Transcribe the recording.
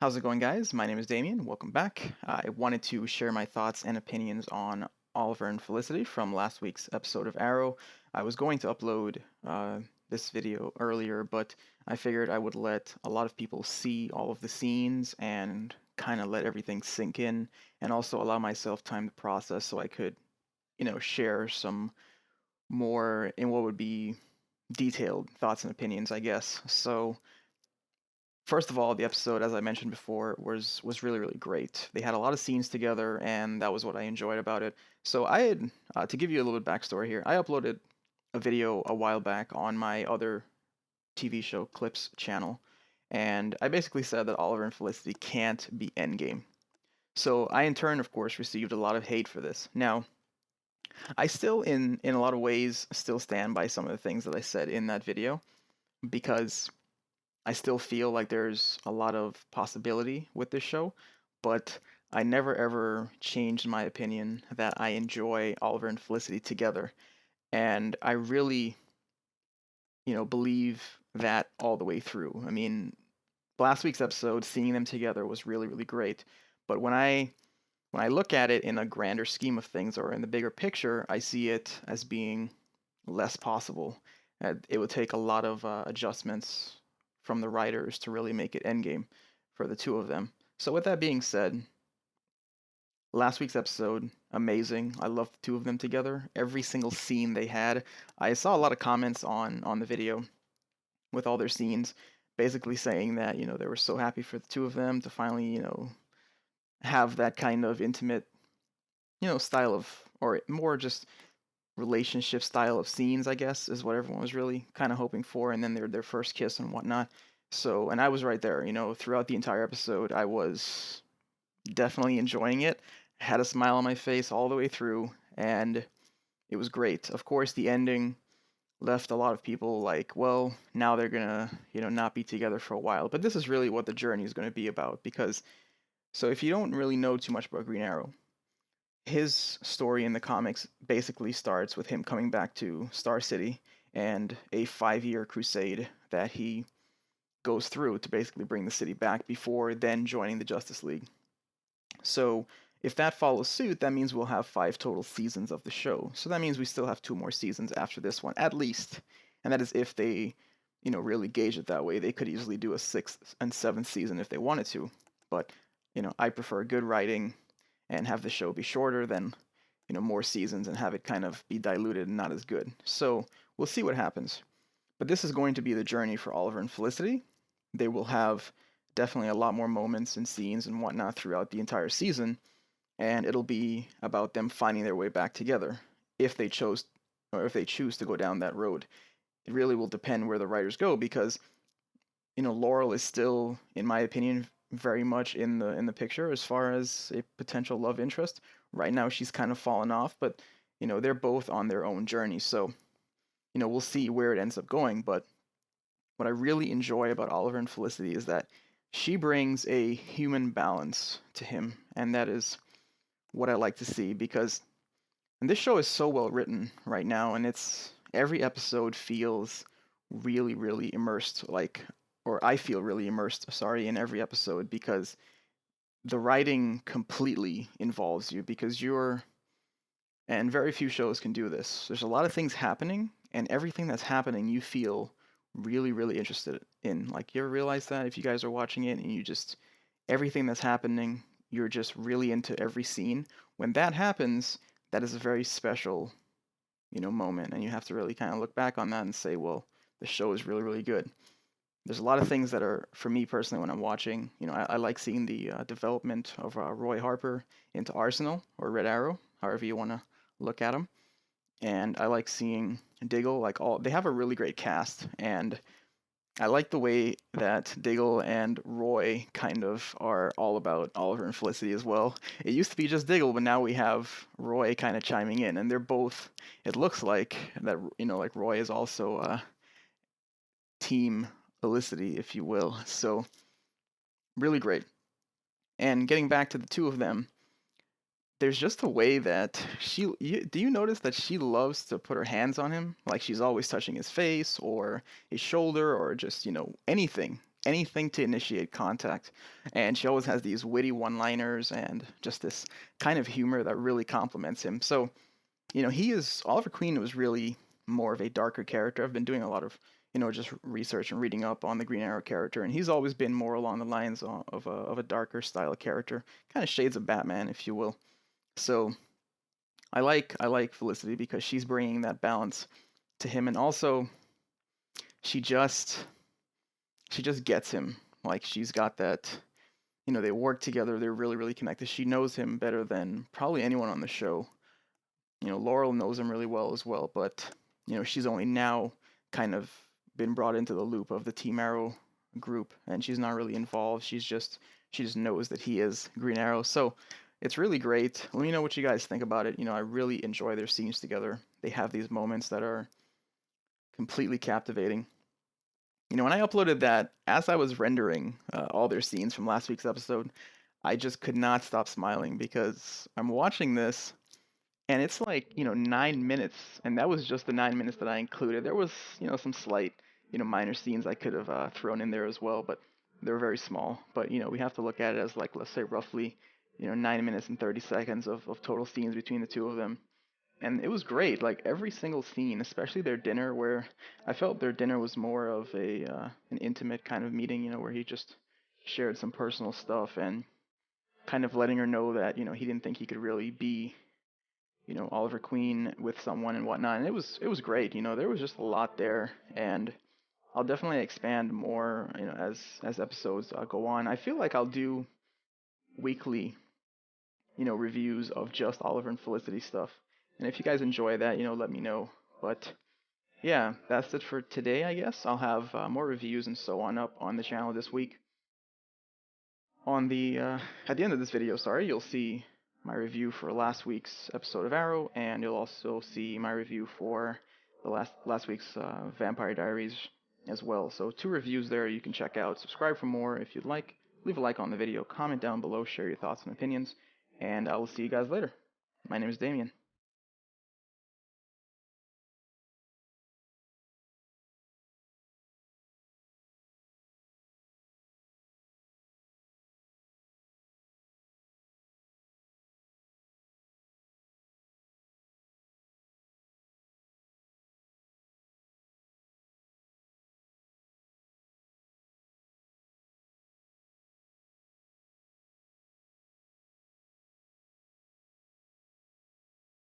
How's it going, guys? My name is Damien. Welcome back. I wanted to share my thoughts and opinions on Oliver and Felicity from last week's episode of Arrow. I was going to upload this video earlier, but I figured I would let a lot of people see all of the scenes and kind of let everything sink in, and also allow myself time to process so I could, share some more in what would be detailed thoughts and opinions, I guess. So, first of all, the episode, as I mentioned before, was really really great. They had a lot of scenes together, and that was what I enjoyed about it. So I had to give you a little bit backstory here. I uploaded a video a while back on my other TV show Clips channel, and I basically said that Oliver and Felicity can't be Endgame. So I, in turn, of course, received a lot of hate for this. Now, I still, in a lot of ways, still stand by some of the things that I said in that video because I still feel like there's a lot of possibility with this show, but I never ever changed my opinion that I enjoy Oliver and Felicity together. And I really, believe that all the way through. I mean, last week's episode, seeing them together was really, really great. But when I look at it in a grander scheme of things or in the bigger picture, I see it as being less possible. It would take a lot of adjustments from the writers to really make it endgame for the two of them. So with that being said, last week's episode, amazing. I love the two of them together. Every single scene they had. I saw a lot of comments on the video with all their scenes, basically saying that, they were so happy for the two of them to finally, have that kind of intimate, style of, or more just relationship style of scenes, I guess, is what everyone was really kind of hoping for, and then their first kiss and whatnot. So, and I was right there, throughout the entire episode. I was definitely enjoying it. Had a smile on my face all the way through, and it was great. Of course, the ending left a lot of people like, well, now they're gonna, not be together for a while. But this is really what the journey is going to be about, because so if you don't really know too much about Green Arrow, his story in the comics basically starts with him coming back to Star City and a 5-year crusade that he goes through to basically bring the city back before then joining the Justice League. So if that follows suit, that means we'll have 5 total seasons of the show. So that means we still have 2 more seasons after this one, at least. And that is if they, really gauge it that way. They could easily do a 6th and 7th season if they wanted to. But, I prefer good writing and have the show be shorter than, more seasons and have it kind of be diluted and not as good. So we'll see what happens. But this is going to be the journey for Oliver and Felicity. They will have definitely a lot more moments and scenes and whatnot throughout the entire season, and it'll be about them finding their way back together if they chose or if they choose to go down that road. It really will depend where the writers go because Laurel is still, in my opinion, very much in the picture as far as a potential love interest. Right now she's kind of fallen off, but they're both on their own journey. So, we'll see where it ends up going, but what I really enjoy about Oliver and Felicity is that she brings a human balance to him, and that is what I like to see because and this show is so well written right now, and it's every episode feels really, really immersed, like, or I feel really immersed, sorry, in every episode because the writing completely involves you because and very few shows can do this. There's a lot of things happening, and everything that's happening you feel really, really interested in. Like, you ever realize that if you guys are watching it and you just, everything that's happening, you're just really into every scene? When that happens, that is a very special, moment, and you have to really kind of look back on that and say, well, the show is really, really good. There's a lot of things that are, for me personally, when I'm watching, I like seeing the development of Roy Harper into Arsenal or Red Arrow, however you want to look at him. And I like seeing Diggle, like they have a really great cast, and I like the way that Diggle and Roy kind of are all about Oliver and Felicity as well. It used to be just Diggle, but now we have Roy kind of chiming in, and they're both, it looks like that, like Roy is also team Felicity, if you will. So really great. And getting back to the two of them, there's just a way that do you notice that she loves to put her hands on him? Like she's always touching his face or his shoulder or just, anything. anything to initiate contact. And she always has these witty one-liners and just this kind of humor that really complements him. So, Oliver Queen was really more of a darker character. I've been doing a lot of, just research and reading up on the Green Arrow character, and he's always been more along the lines of a darker style character, kind of shades of Batman, if you will. So I like Felicity because she's bringing that balance to him, and also she just she just gets him. Like she's got that. They work together. They're really really connected. She knows him better than probably anyone on the show. Laurel knows him really well as well, but she's only now kind of been brought into the loop of the Team Arrow group, and she's not really involved. She just knows that he is Green Arrow. So it's really great. Let me know what you guys think about it. I really enjoy their scenes together. They have these moments that are completely captivating. When I uploaded that, as I was rendering all their scenes from last week's episode, I just could not stop smiling because I'm watching this and it's like 9 minutes, and that was just the 9 minutes that I included. There was some slight minor scenes I could have thrown in there as well, but they were very small. But we have to look at it as, like, let's say roughly 9 minutes and 30 seconds of total scenes between the two of them. And it was great, like every single scene, especially their dinner, where I felt their dinner was more of a an intimate kind of meeting, where he just shared some personal stuff and kind of letting her know that he didn't think he could really be Oliver Queen with someone and whatnot. And it was great. There was just a lot there, and I'll definitely expand more as episodes go on. I feel like I'll do weekly reviews of just Oliver and Felicity stuff. And if you guys enjoy that, let me know. But yeah, that's it for today, I guess. I'll have more reviews and so on up on the channel this week. On the At the end of this video, sorry, you'll see my review for last week's episode of Arrow, and you'll also see my review for the last week's Vampire Diaries as well. So 2 reviews there you can check out. Subscribe for more if you'd like. Leave a like on the video, comment down below, share your thoughts and opinions, and I will see you guys later. My name is Damien.